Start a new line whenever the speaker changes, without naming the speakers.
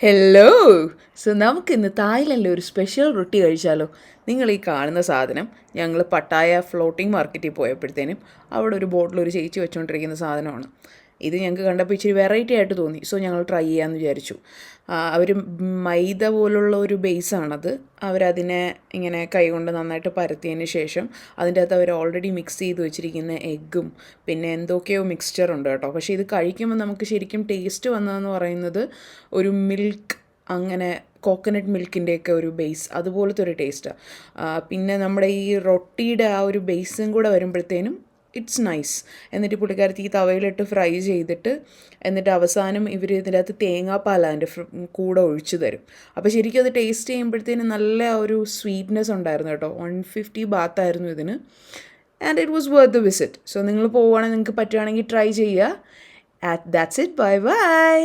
Hello. So നമുക്കിന്ന് തായ്ലൻഡിലെ ഒരു special റൊട്ടി കഴിച്ചാലോ? നിങ്ങൾ ഈ കാണുന്ന സാധനം ഞങ്ങൾ പട്ടായ ഫ്ലോട്ടിംഗ് മാർക്കറ്റിൽ പോയപ്പോഴത്തേനും അവിടെ ഒരു ബോട്ടിൽ ഒരു ചേച്ചി വെച്ചുകൊണ്ടിരിക്കുന്ന സാധനമാണ്. ഇത് ഞങ്ങൾക്ക് കണ്ടപ്പോൾ ഇച്ചിരി വെറൈറ്റി ആയിട്ട് തോന്നി. സോ ഞങ്ങൾ ട്രൈ ചെയ്യാമെന്ന് വിചാരിച്ചു. അവർ മൈദ പോലുള്ള ഒരു ബേസാണത്. അവരതിനെ ഇങ്ങനെ കൈകൊണ്ട് നന്നായിട്ട് പരത്തിയതിന് ശേഷം അതിൻ്റെ അകത്ത് അവർ ഓൾറെഡി മിക്സ് ചെയ്ത് വെച്ചിരിക്കുന്ന എഗ്ഗും പിന്നെ എന്തൊക്കെയോ മിക്സ്ചർ ഉണ്ട് കേട്ടോ. പക്ഷേ ഇത് കഴിക്കുമ്പോൾ നമുക്ക് ശരിക്കും ടേസ്റ്റ് വന്നതെന്ന് പറയുന്നത് ഒരു മിൽക്ക്, അങ്ങനെ കോക്കനട്ട് മിൽക്കിൻ്റെയൊക്കെ ഒരു ബേസ് അതുപോലത്തെ ഒരു ടേസ്റ്റാണ്. പിന്നെ നമ്മുടെ ഈ റൊട്ടിയുടെ ആ ഒരു ബേസും കൂടെ വരുമ്പോഴത്തേനും ഇറ്റ്സ് നൈസ്. എന്നിട്ട് പുള്ളിക്കാരത്തി ഈ തവയിലിട്ട് ഫ്രൈ ചെയ്തിട്ട് എന്നിട്ട് അവസാനം ഇവർ ഇതിൻ്റെ അകത്ത് തേങ്ങാപ്പാൽ അതിൻ്റെ കൂടെ ഒഴിച്ചു തരും. അപ്പോൾ ശരിക്കും അത് ടേസ്റ്റ് ചെയ്യുമ്പോഴത്തേനും നല്ല ഒരു സ്വീറ്റ്നെസ് ഉണ്ടായിരുന്നു കേട്ടോ. 150 ബാത്തായിരുന്നു ഇതിന്. And it was worth the visit. So നിങ്ങൾ പോവുകയാണെങ്കിൽ നിങ്ങൾക്ക് പറ്റുകയാണെങ്കിൽ ട്രൈ ചെയ്യുക. That's it. Bye bye.